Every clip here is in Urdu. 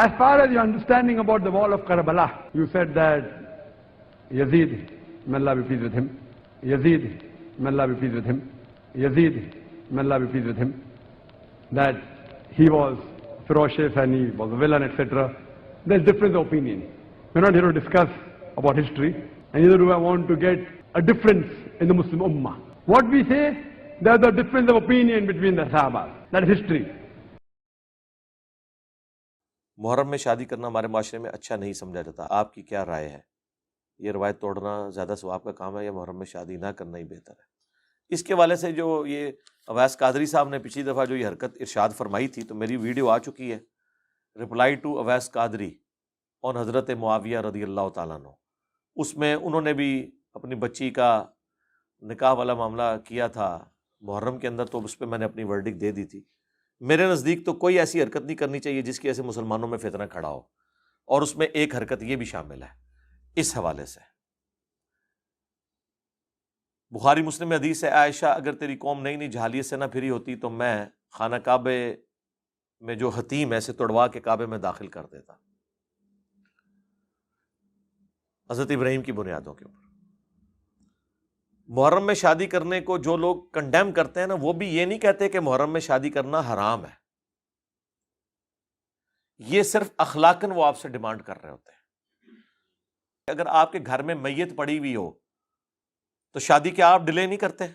As far as your understanding about the wall of Karbala, you said that Yazid, may Allah be pleased with him, Yazid, may Allah be pleased with him, Yazid, may Allah be pleased with him, that he was ferocious and he was a villain, etc. There's difference of opinion. We're not here to discuss about history, and neither do I want to get a difference in the Muslim Ummah. What we say, there's a difference of opinion between the Sahabas. That is history. محرم میں شادی کرنا ہمارے معاشرے میں اچھا نہیں سمجھا جاتا، آپ کی کیا رائے ہے؟ یہ روایت توڑنا زیادہ ثواب کا کام ہے یا محرم میں شادی نہ کرنا ہی بہتر ہے؟ اس کے حوالے سے جو یہ اویس قادری صاحب نے پچھلی دفعہ جو یہ حرکت ارشاد فرمائی تھی، تو میری ویڈیو آ چکی ہے، رپلائی ٹو اویس قادری آن حضرت معاویہ رضی اللہ تعالیٰ عنہ. اس میں انہوں نے بھی اپنی بچی کا نکاح والا معاملہ کیا تھا محرم کے اندر، تو اس پہ میں نے اپنی ورڈک دے دی تھی. میرے نزدیک تو کوئی ایسی حرکت نہیں کرنی چاہیے جس کی وجہ سے مسلمانوں میں فتنہ کھڑا ہو، اور اس میں ایک حرکت یہ بھی شامل ہے. اس حوالے سے بخاری مسلم میں حدیث ہے، عائشہ اگر تیری قوم نئی نئی جہالیت سے نہ پھری ہوتی تو میں خانہ کعبے میں جو حتیم ہے اسے توڑوا کے کعبے میں داخل کر دیتا، حضرت ابراہیم کی بنیادوں کے اوپر. محرم میں شادی کرنے کو جو لوگ کنڈیم کرتے ہیں نا، وہ بھی یہ نہیں کہتے کہ محرم میں شادی کرنا حرام ہے، یہ صرف اخلاقاً وہ آپ سے ڈیمانڈ کر رہے ہوتے ہیں. اگر آپ کے گھر میں میت پڑی ہوئی ہو تو شادی کیا آپ ڈیلے نہیں کرتے؟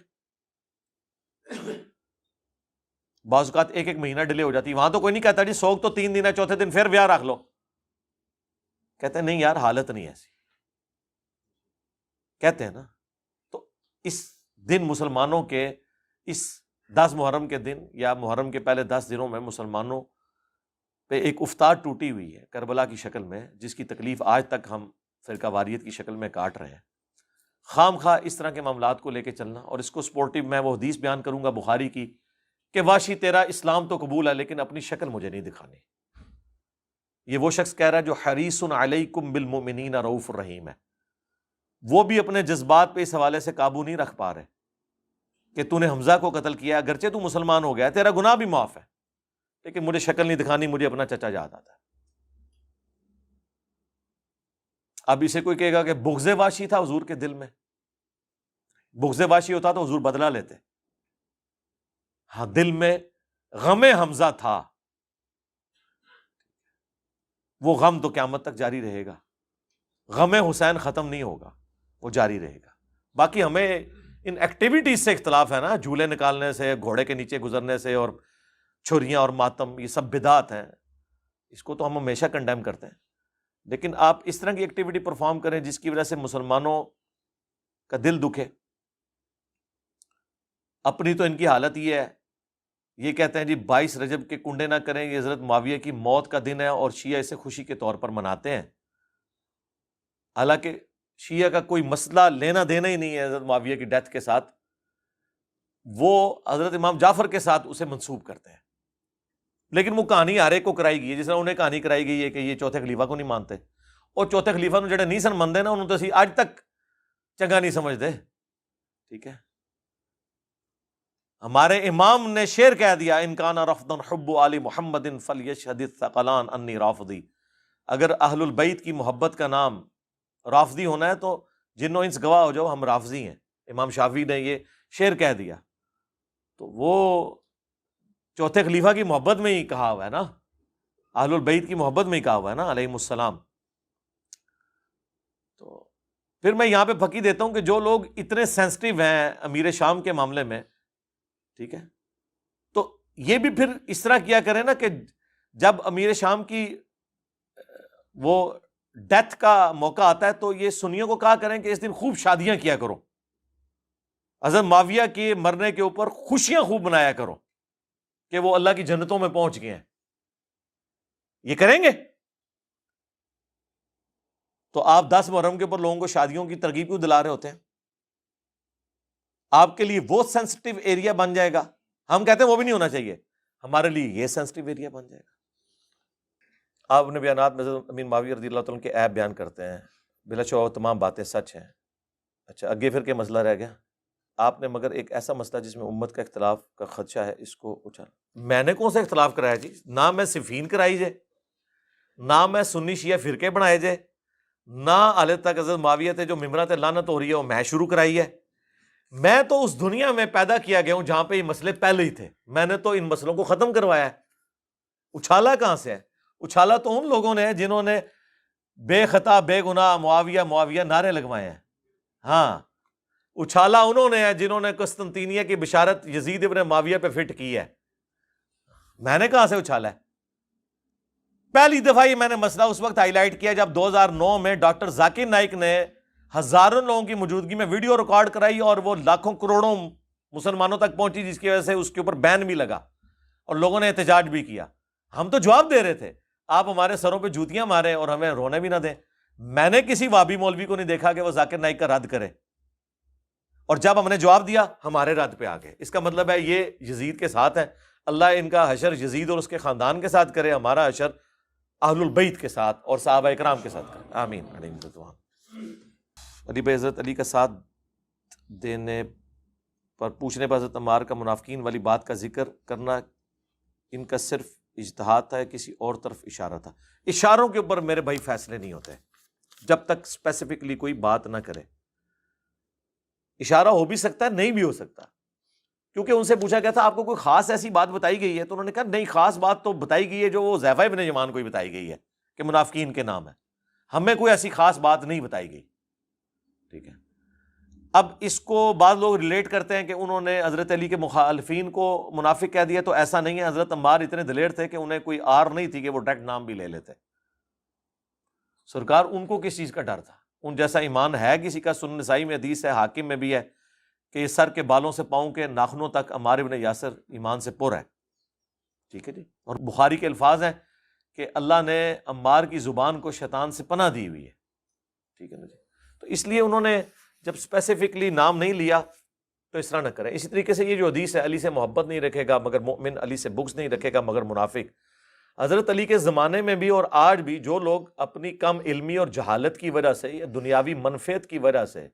بعض اوقات ایک ایک مہینہ ڈیلے ہو جاتی، وہاں تو کوئی نہیں کہتا جی سوگ تو 3 دن ہے، چوتھے دن پھر بیاہ رکھ لو. کہتے ہیں نہیں یار حالت نہیں ایسی، کہتے ہیں نا. تو اس دن مسلمانوں کے اس 10 محرم کے دن یا محرم کے پہلے 10 دنوں میں مسلمانوں پہ ایک افتاد ٹوٹی ہوئی ہے کربلا کی شکل میں، جس کی تکلیف آج تک ہم فرقہ واریت کی شکل میں کاٹ رہے ہیں. خام خواہ اس طرح کے معاملات کو لے کے چلنا، اور اس کو سپورٹیو میں وہ حدیث بیان کروں گا بخاری کی کہ واشی تیرا اسلام تو قبول ہے لیکن اپنی شکل مجھے نہیں دکھانی. یہ وہ شخص کہہ رہا ہے جو حریص علیکم بالمؤمنین رؤوف الرحیم ہے، وہ بھی اپنے جذبات پہ اس حوالے سے قابو نہیں رکھ پا رہے کہ تو نے حمزہ کو قتل کیا، اگرچہ تو مسلمان ہو گیا، تیرا گناہ بھی معاف ہے، لیکن مجھے شکل نہیں دکھانی، مجھے اپنا چچا یاد آتا ہے. اب اسے کوئی کہے گا کہ بغض واشی تھا حضور کے دل میں، بغض واشی ہوتا تو حضور بدلہ لیتے. ہاں دل میں غم حمزہ تھا، وہ غم تو قیامت تک جاری رہے گا. غم حسین ختم نہیں ہوگا، وہ جاری رہے گا. باقی ہمیں ان ایکٹیویٹیز سے اختلاف ہے نا، جھولے نکالنے سے، گھوڑے کے نیچے گزرنے سے، اور چھریاں اور ماتم، یہ سب بدعت ہیں، اس کو تو ہم ہمیشہ کنڈیم کرتے ہیں. لیکن آپ اس طرح کی ایکٹیویٹی پرفارم کریں جس کی وجہ سے مسلمانوں کا دل دکھے. اپنی تو ان کی حالت یہ ہے، یہ کہتے ہیں جی 22 رجب کے کنڈے نہ کریں، یہ حضرت معاویہ کی موت کا دن ہے اور شیعہ اسے خوشی کے طور پر مناتے ہیں. حالانکہ شیعہ کا کوئی مسئلہ لینا دینا ہی نہیں ہے حضرت معاویہ کی ڈیتھ کے ساتھ، وہ حضرت امام جعفر کے ساتھ اسے منسوب کرتے ہیں. لیکن وہ کہانی ہر ایک کو کرائی گئی ہے، جس طرح انہیں کہانی کرائی گئی ہے کہ یہ چوتھے خلیفہ کو نہیں مانتے، اور چوتھے خلیفہ نو جڑے نہیں سن منتے نا انہوں تو اسی آج تک چنگا نہیں سمجھتے. ٹھیک ہے، ہمارے امام نے شعر کہہ دیا، ان کان رفضا حب آل محمد فلیشہد الثقلان انی رافضی. اگر اہل البیت کی محبت کا نام رافضی ہونا ہے تو جنوں انس گواہ ہو جاؤ ہم رافضی ہیں. امام شافعی نے یہ شعر کہہ دیا، تو وہ چوتھے خلیفہ کی محبت میں ہی کہا ہوا ہے نا، اہل البیت کی محبت میں ہی کہا ہوا ہے نا علیہم السلام. تو پھر میں یہاں پہ پھکی دیتا ہوں کہ جو لوگ اتنے سینسٹیو ہیں امیر شام کے معاملے میں، ٹھیک ہے، تو یہ بھی پھر اس طرح کیا کریں نا کہ جب امیر شام کی وہ ڈیتھ کا موقع آتا ہے تو یہ سنیوں کو کہا کریں کہ اس دن خوب شادیاں کیا کرو، حضرت معاویہ کے مرنے کے اوپر خوشیاں خوب منایا کرو کہ وہ اللہ کی جنتوں میں پہنچ گئے ہیں. یہ کریں گے تو آپ 10 محرم کے اوپر لوگوں کو شادیوں کی ترغیب کیوں دلا رہے ہوتے ہیں؟ آپ کے لیے وہ سینسٹیو ایریا بن جائے گا. ہم کہتے ہیں وہ بھی نہیں ہونا چاہیے، ہمارے لیے یہ سینسٹیو ایریا بن جائے گا. آپ اپنے بیانات میں حضرت امیر معاویہ رضی اللہ تعالیٰ عنہ کے عیب بیان کرتے ہیں، بلا شبہ وہ تمام باتیں سچ ہیں. اچھا آگے پھر کیا مسئلہ رہ گیا؟ آپ نے مگر ایک ایسا مسئلہ جس میں امت کا اختلاف کا خدشہ ہے اس کو اچھالا. میں نے کون سا اختلاف کرایا جی؟ نہ میں صفین کرائی جے، نہ میں سنی شیعہ فرقے بنائے جے، نہ حالت تک حضرت معاویہ تے جو ممبرات لعنت ہو رہی ہے وہ میں شروع کرائی ہے. میں تو اس دنیا میں پیدا کیا گیا ہوں جہاں پہ یہ مسئلے پہلے ہی تھے. میں نے تو ان مسئلوں کو ختم کروایا ہے. اچھالا کہاں سے ہے؟ اچھالا تو ان لوگوں نے جنہوں نے بے خطا بے گناہ معاویہ معاویہ نعرے لگوائے ہیں. ہاں اچھالا انہوں نے ہے جنہوں نے قسطنطینیہ کی بشارت یزید ابن معاویہ پہ فٹ کی ہے. میں نے کہاں سے اچھالا ہے؟ پہلی دفعہ یہ میں نے مسئلہ اس وقت ہائی لائٹ کیا جب 2009 میں ڈاکٹر ذاکر نائک نے ہزاروں لوگوں کی موجودگی میں ویڈیو ریکارڈ کرائی اور وہ لاکھوں کروڑوں مسلمانوں تک پہنچی، جس کی وجہ سے اس کے اوپر بین بھی لگا اور لوگوں نے احتجاج بھی کیا. ہم تو جواب دے رہے تھے، آپ ہمارے سروں پہ جوتیاں ماریں اور ہمیں رونے بھی نہ دیں. میں نے کسی وابی مولوی کو نہیں دیکھا کہ وہ ذاکر نائک کا رد کرے، اور جب ہم نے جواب دیا ہمارے رد پہ آ گئے. اس کا مطلب ہے یہ یزید کے ساتھ ہیں. اللہ ان کا حشر یزید اور اس کے خاندان کے ساتھ کرے، ہمارا حشر اہل البیت کے ساتھ اور صحابہ اکرام کے ساتھ کرے. آمین. علی بھائی حضرت علی کا ساتھ دینے پر پوچھنے پر حضرت عمار کا منافقین والی بات کا ذکر کرنا ان کا صرف اجتہاد تھا یا کسی اور طرف اشارہ تھا؟ اشاروں کے اوپر میرے بھائی فیصلے نہیں ہوتے جب تک اسپیسیفکلی کوئی بات نہ کرے. اشارہ ہو بھی سکتا ہے، نہیں بھی ہو سکتا، کیونکہ ان سے پوچھا گیا تھا آپ کو کوئی خاص ایسی بات بتائی گئی ہے؟ تو انہوں نے کہا نہیں، خاص بات تو بتائی گئی ہے جو وہ حذیفہ ابن یمان کو ہی بتائی گئی ہے کہ منافقین کے نام ہے. ہمیں کوئی ایسی خاص بات نہیں بتائی گئی. ٹھیک ہے. اب اس کو بعض لوگ ریلیٹ کرتے ہیں کہ انہوں نے حضرت علی کے مخالفین کو منافق کہہ دیا، تو ایسا نہیں ہے. حضرت عمار اتنے دلیر تھے کہ انہیں کوئی آر نہیں تھی کہ وہ ڈائریکٹ نام بھی لے لیتے. سرکار ان کو کس چیز کا ڈر تھا؟ ان جیسا ایمان ہے کسی کا؟ سنن نسائی میں حدیث ہے، حاکم میں بھی ہے کہ یہ سر کے بالوں سے پاؤں کے ناخنوں تک عمار ابن یاسر ایمان سے پر ہے. ٹھیک ہے جی. اور بخاری کے الفاظ ہیں کہ اللہ نے عمار کی زبان کو شیطان سے پناہ دی ہوئی ہے. ٹھیک ہے نا جی. تو اس لیے انہوں نے جب اسپیسیفکلی نام نہیں لیا تو اس طرح نہ کریں. اسی طریقے سے یہ جو حدیث ہے علی سے محبت نہیں رکھے گا مگر مومن، علی سے بغض نہیں رکھے گا مگر منافق. حضرت علی کے زمانے میں بھی اور آج بھی جو لوگ اپنی کم علمی اور جہالت کی وجہ سے یا دنیاوی منفعت کی وجہ سے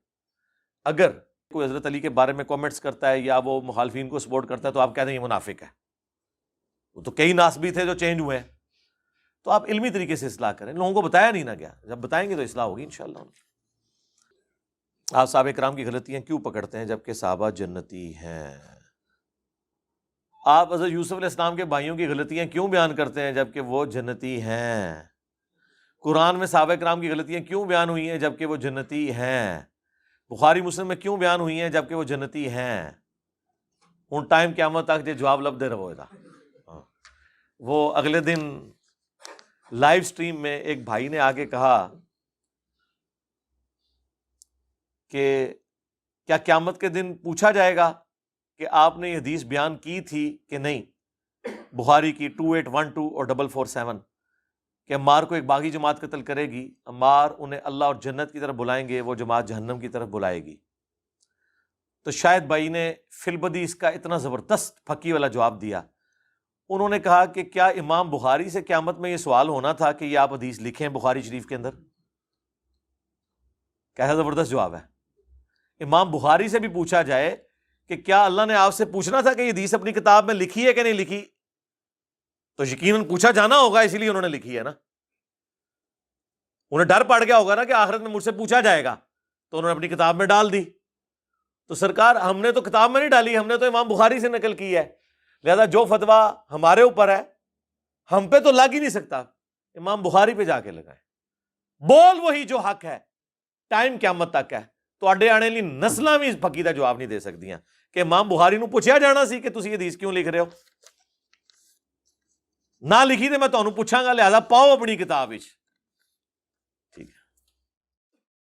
اگر کوئی حضرت علی کے بارے میں کامنٹس کرتا ہے یا وہ مخالفین کو سپورٹ کرتا ہے تو آپ کہتے ہیں یہ منافق ہے. وہ تو کئی ناسبی تھے جو چینج ہوئے ہیں. تو آپ علمی طریقے سے اصلاح کریں. لوگوں کو بتایا نہیں نہ گیا، جب بتائیں گے تو اصلاح ہوگی انشاءاللہ. آپ صحابہ کرام کی غلطیاں کیوں پکڑتے ہیں جبکہ صحابہ جنتی ہیں؟ آپ حضرت یوسف علیہ السلام کے بھائیوں کی غلطیاں کیوں بیان کرتے ہیں جبکہ وہ جنتی ہیں؟ قرآن میں صحابہ کرام کی غلطیاں کیوں بیان ہوئی ہیں جبکہ وہ جنتی ہیں؟ بخاری مسلم میں کیوں بیان ہوئی ہیں جبکہ وہ جنتی ہیں؟ ان ٹائم قیامت تک جو جواب لب دے رہا تھا. وہ اگلے دن لائیو سٹریم میں ایک بھائی نے آگے کہا کہ کیا قیامت کے دن پوچھا جائے گا کہ آپ نے یہ حدیث بیان کی تھی کہ نہیں؟ بخاری کی 2812 اور 447 کہ عمار کو ایک باغی جماعت قتل کرے گی، عمار انہیں اللہ اور جنت کی طرف بلائیں گے، وہ جماعت جہنم کی طرف بلائے گی. تو شاید بھائی نے فی البدی اس کا اتنا زبردست پھکی والا جواب دیا. انہوں نے کہا کہ کیا امام بخاری سے قیامت میں یہ سوال ہونا تھا کہ یہ آپ حدیث لکھیں بخاری شریف کے اندر؟ کیسا زبردست جواب ہے. امام بخاری سے بھی پوچھا جائے کہ کیا اللہ نے آپ سے پوچھنا تھا کہ یہ حدیث اپنی کتاب میں لکھی ہے کہ نہیں لکھی، تو یقیناً پوچھا جانا ہوگا، اسی لیے انہوں نے لکھی ہے نا. انہیں ڈر پڑ گیا ہوگا نا کہ آخرت میں مجھ سے پوچھا جائے گا، تو انہوں نے اپنی کتاب میں ڈال دی. تو سرکار ہم نے تو کتاب میں نہیں ڈالی، ہم نے تو امام بخاری سے نقل کی ہے، لہذا جو فتویٰ ہمارے اوپر ہے ہم پہ تو لگ ہی نہیں سکتا، امام بخاری پہ جا کے لگائیں. بول وہی جو حق ہے، ਟਾਈਮ ਕਿਆਮਤ ਤੱਕ ਹੈ, ਤੁਹਾਡੇ ਆਉਣ ਵਾਲੀ ਨਸਲਾਂ ਵੀ ਇਸ ਫੱਕੀ ਦਾ ਜਵਾਬ ਨਹੀਂ ਦੇ ਸਕਦੀਆਂ ਕਿ ਇਮਾਮ ਬੁਖਾਰੀ ਨੂੰ ਪੁੱਛਿਆ ਜਾਣਾ ਸੀ ਕਿ ਤੁਸੀਂ ਹਦੀਸ ਕਿਉਂ ਲਿਖ ਰਹੇ ਹੋ। ਨਾ ਲਿਖੀ ਤੇ ਮੈਂ ਤੁਹਾਨੂੰ ਪੁੱਛਾਂਗਾ, ਲਿਹਾਜ਼ਾ ਪਾਓ ਆਪਣੀ ਕਿਤਾਬ ਵਿੱਚ।